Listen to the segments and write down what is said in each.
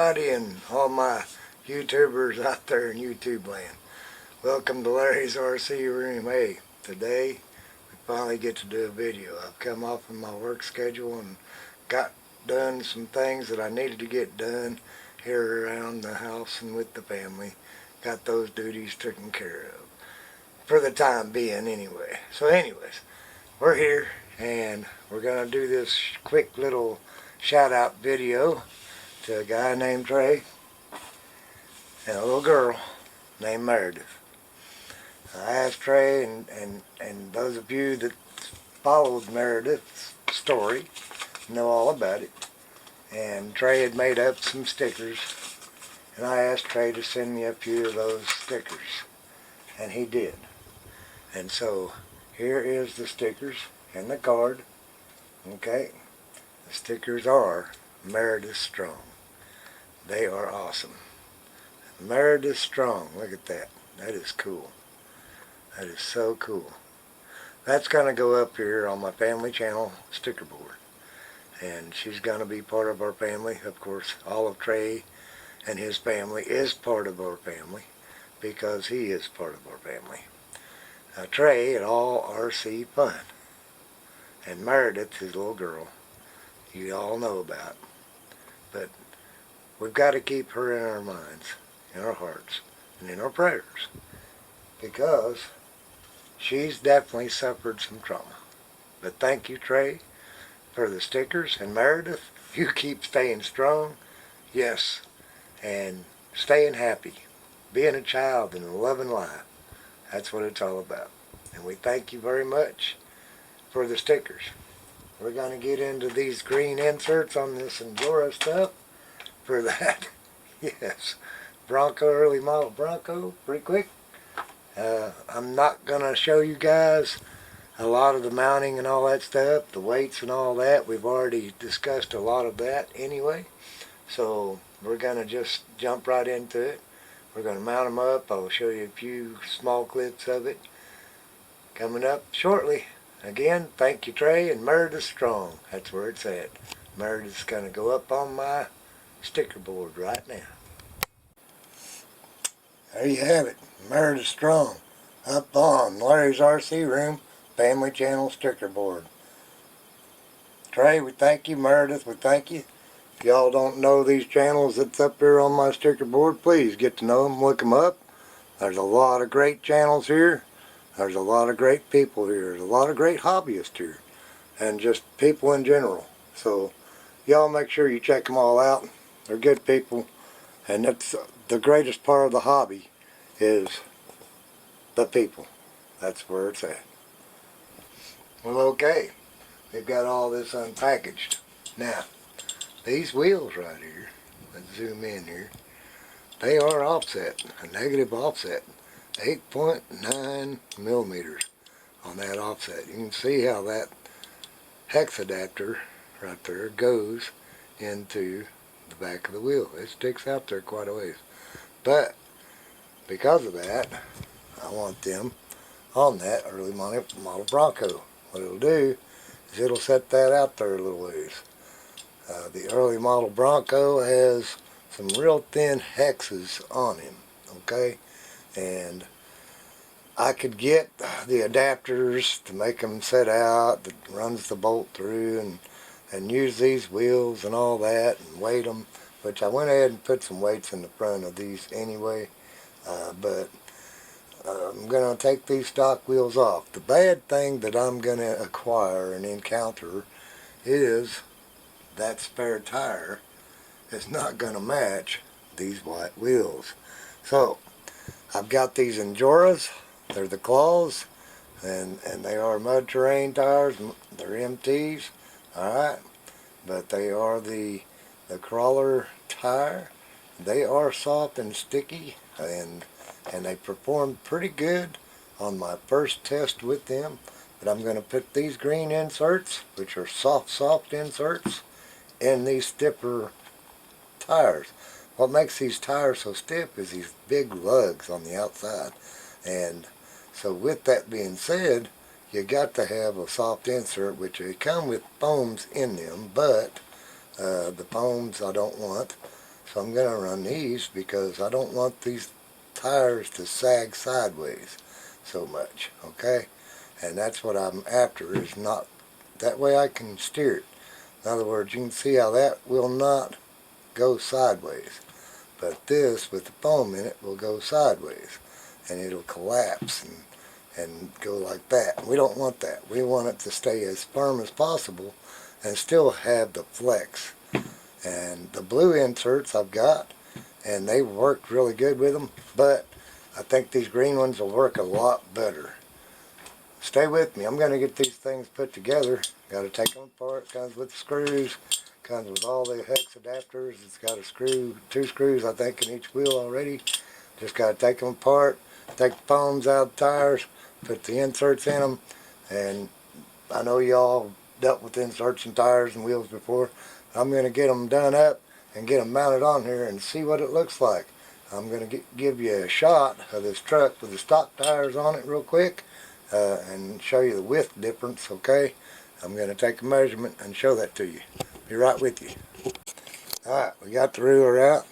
everybody and all my YouTubers out there in YouTube land. Welcome to Larry's RC room. Hey, today we finally get to do a video. I've come off of my work schedule and got done some things that I needed to get done here around the house and with the family. Got those duties taken care of. For the time being anyway. So anyways, we're here and we're going to do this quick little shout out video to a guy named Trey and a little girl named Meredith. I asked Trey and those of you that followed Meredith's story know all about it. And Trey had made up some stickers and I asked Trey to send me a few of those stickers and he did. And so here is the stickers and the card. Okay, the stickers are Meredith Strong. They are awesome. Meredith Strong, look at that. That is cool. That is so cool. That's going to go up here on my family channel sticker board. And she's going to be part of our family. Of course, all of Trey and his family is part of our family because he is part of our family. Trey at All RC Fun. And Meredith, his little girl, you all know about. But we've got to keep her in our minds, in our hearts, and in our prayers. Because she's definitely suffered some trauma. But thank you, Trey, for the stickers. And Meredith, you keep staying strong. Yes. And staying happy. Being a child and a loving life. That's what it's all about. And we thank you very much for the stickers. We're going to get into these green inserts on this Injora stuff. For that, yes, Bronco, early model Bronco, pretty quick. I'm not going to show you guys a lot of the mounting and all that stuff, the weights and all that. We've already discussed a lot of that anyway. So we're going to just jump right into it. We're going to mount them up. I'll show you a few small clips of it coming up shortly. Again, thank you, Trey, and Meredith Strong. That's where it's at. Meredith's going to go up on my sticker board right now. There you have it. Meredith Strong up on Larry's RC Room Family Channel sticker board. Trey, we thank you. Meredith, we thank you. If y'all don't know these channels that's up here on my sticker board, please get to know them, look them up. There's a lot of great channels here. There's a lot of great people here. There's a lot of great hobbyists here. And just people in general. So y'all make sure you check them all out. They're good people. And that's the greatest part of the hobby is the people. That's where it's at. Well, okay. We've got all this unpackaged. Now, these wheels right here, let's zoom in here, they are offset, a negative offset, 8.9 millimeters on that offset. You can see how that hex adapter right there goes into the back of the wheel. It sticks out there quite a ways. But because of that, I want them on that early model Bronco. What it'll do is it'll set that out there a little ways. The early model Bronco has some real thin hexes on him, okay? And I could get the adapters to make them set out that runs the bolt through and use these wheels and all that and weight them, which I went ahead and put some weights in the front of these anyway, but I'm going to take these stock wheels off. The bad thing that I'm going to acquire and encounter is that spare tire is not going to match these white wheels. So I've got these Injoras. They're the claws, and they are mud terrain tires. They're MTs, alright, but they are the crawler tire. They are soft and sticky, and they performed pretty good on my first test with them. But I'm going to put these green inserts, which are soft inserts, in these stiffer tires. What makes these tires so stiff is these big lugs on the outside. And so with that being said, you got to have a soft insert, which they come with foams in them, but the foams I don't want. So I'm going to run these because I don't want these tires to sag sideways so much, okay? And that's what I'm after, is not, that way I can steer it. In other words, you can see how that will not go sideways. But this, with the foam in it, will go sideways. And it'll collapse and go like that. We don't want that. We want it to stay as firm as possible and still have the flex. And the blue inserts I've got, and they worked really good with them, but I think these green ones will work a lot better. Stay with me. I'm going to get these things put together. Got to take them apart. Comes with screws. Comes with all the hex adapters. It's got a screw, 2 screws I think in each wheel already. Just got to take them apart, take the foams out of the tires, put the inserts in them, and I know y'all dealt with inserts and tires and wheels before. I'm going to get them done up and get them mounted on here and see what it looks like. I'm going to give you a shot of this truck with the stock tires on it real quick and show you the width difference, okay? I'm going to take a measurement and show that to you. Be right with you. Alright, we got the ruler out.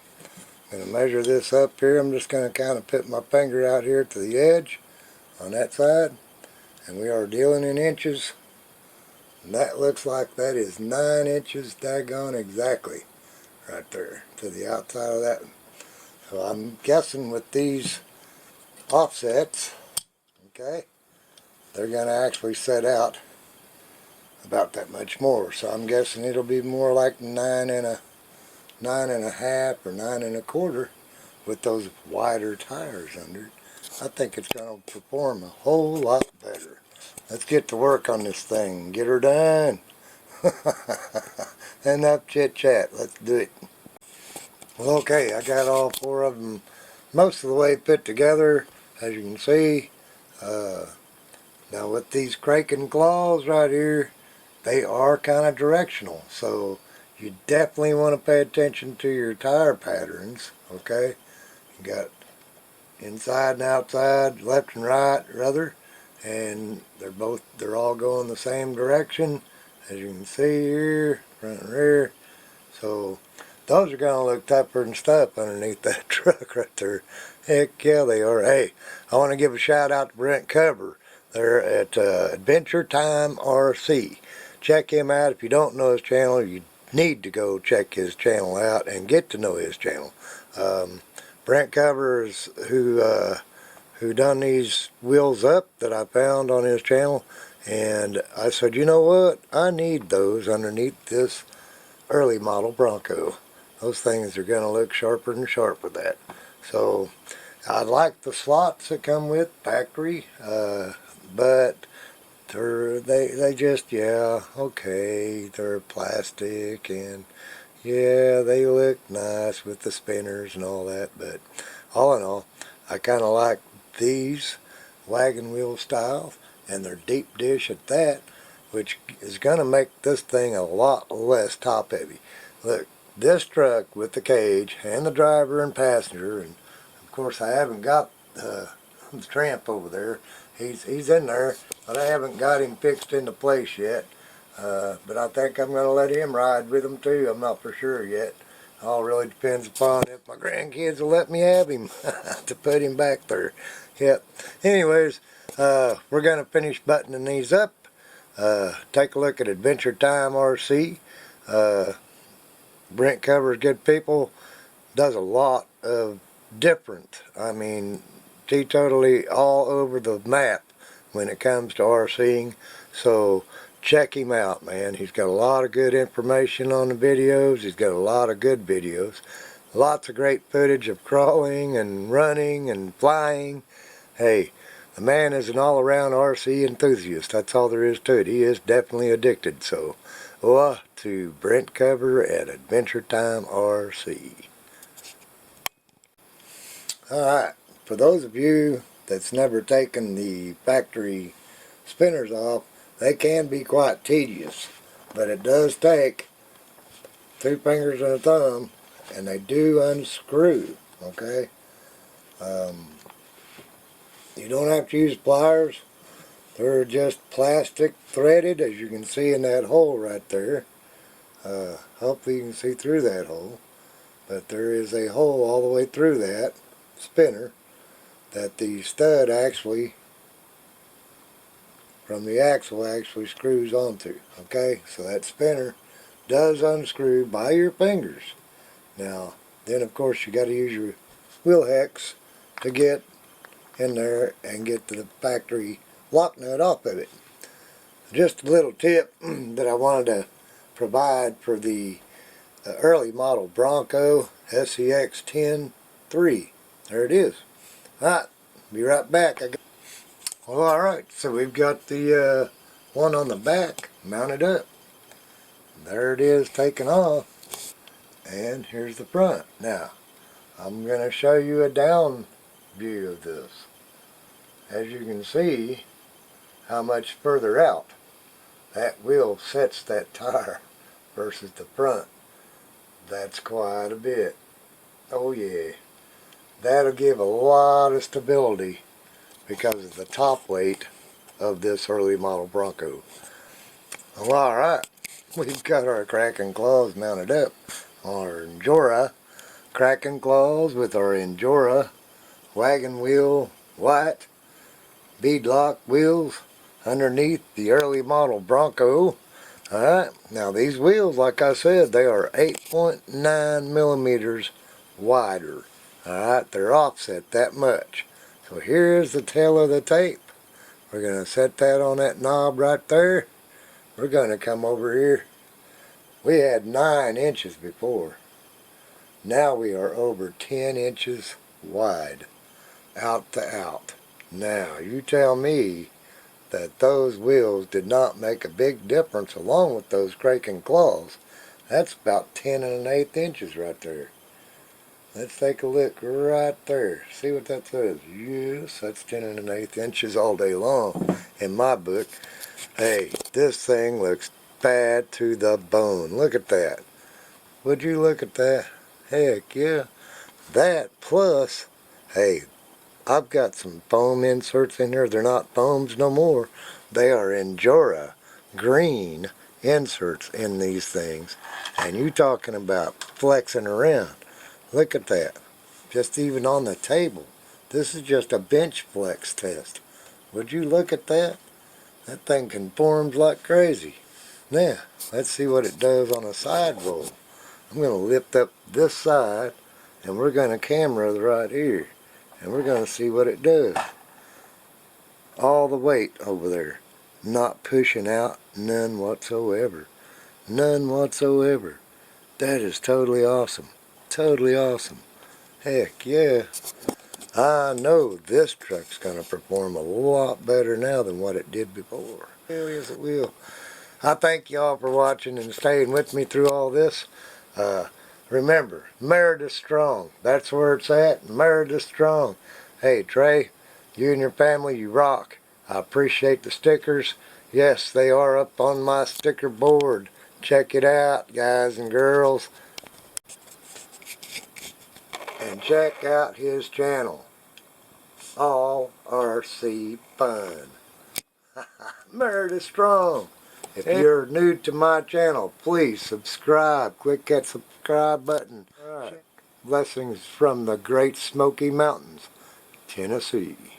I'm going to measure this up here. I'm just going to kind of put my finger out here to the edge on that side. And we are dealing in inches. And that looks like that is 9 inches daggone exactly right there to the outside of that one. So I'm guessing with these offsets, okay, they're going to actually set out about that much more. So I'm guessing it'll be more like 9.5 or 9.25 with those wider tires under it. I think it's going to perform a whole lot better. Let's get to work on this thing. Get her done. Enough chit chat. Let's do it. Well, okay, I got all 4 of them most of the way put together, as you can see. Now with these Kraken claws right here, they are kind of directional, so you definitely want to pay attention to your tire patterns, okay? You got inside and outside, left and right rather, and they're all going the same direction, as you can see here, front and rear. So those are going to look tougher than stuff underneath that truck right there. Heck yeah, they are. Hey, I want to give a shout out to Brent Cover. They're at Adventure Time RC. Check him out. If you don't know his channel, you need to go check his channel out and get to know his channel. Brent Cover is who done these wheels up that I found on his channel, and I said, you know what, I need those underneath this early model Bronco. Those things are going to look sharper and sharper that. So I like the slots that come with factory, but they just, yeah, okay, they're plastic, and yeah, they look nice with the spinners and all that, but all in all, I kind of like these wagon wheel styles, and they're deep dish at that, which is going to make this thing a lot less top heavy. Look, this truck with the cage and the driver and passenger, and of course I haven't got the tramp over there. He's in there, but I haven't got him fixed into place yet. But I think I'm going to let him ride with him too. I'm not for sure yet. All really depends upon if my grandkids will let me have him to put him back there. Yep. Anyways, we're going to finish buttoning these up. Take a look at Adventure Time RC. Brent Covers good people. Does a lot of different, I mean, teetotally all over the map when it comes to RCing. So check him out, man. He's got a lot of good information on the videos. He's got a lot of good videos. Lots of great footage of crawling and running and flying. Hey, the man is an all-around RC enthusiast. That's all there is to it. He is definitely addicted. So, to Brent Cover at Adventure Time RC. Alright, for those of you that's never taken the factory spinners off, they can be quite tedious, but it does take 2 fingers and a thumb, and they do unscrew, okay? You don't have to use pliers. They're just plastic threaded, as you can see in that hole right there. Hopefully you can see through that hole. but there is a hole all the way through that spinner that the stud actually from the axle actually screws onto. Okay, so that spinner does unscrew by your fingers. Now then of course you got to use your wheel hex to get in there and get the factory lock nut off of it. Just a little tip that I wanted to provide for the early model Bronco SCX10iii. There it is. Alright, be right back. Well, alright, so we've got the one on the back mounted up. There it is taken off. And here's the front. Now, I'm going to show you a down view of this. As you can see how much further out that wheel sets that tire versus the front. That's quite a bit. Oh yeah. That'll give a lot of stability because of the top weight of this early model Bronco. Well, alright. We've got our Kraken claws mounted up. Our Injora Kraken claws with our Injora wagon wheel white beadlock wheels underneath the early model Bronco. Alright, now these wheels, like I said, they are 8.9 millimeters wider. Alright, they're offset that much. So here's the tail of the tape. We're going to set that on that knob right there. We're going to come over here. We had 9 inches before. Now we are over 10 inches wide, out to out. Now, you tell me that those wheels did not make a big difference along with those Kraken claws. That's about 10 1/8 inches right there. Let's take a look right there. See what that says? Yes, that's 10 1/8 inches all day long in my book. Hey, this thing looks bad to the bone. Look at that. Would you look at that? Heck yeah. That plus, hey, I've got some foam inserts in here. They're not foams no more. They are Injora green inserts in these things. And you talking about flexing around. Look at that. Just even on the table. This is just a bench flex test. Would you look at that? That thing conforms like crazy. Now, let's see what it does on a side roll. I'm going to lift up this side and we're going to camera right here. And we're going to see what it does. All the weight over there. Not pushing out none whatsoever. None whatsoever. That is totally awesome. Totally awesome. Heck yeah. I know this truck's going to perform a lot better now than what it did before. Hell yes it will. I thank y'all for watching and staying with me through all this. Remember, Meredith strong. That's where it's at. Meredith strong. Hey, Trey, you and your family, you rock. I appreciate the stickers. Yes, they are up on my sticker board. Check it out, guys and girls. And check out his channel. All RC Fun. Meredith strong. If you're new to my channel, please subscribe. Click that subscribe button. All right. Blessings from the Great Smoky Mountains, Tennessee.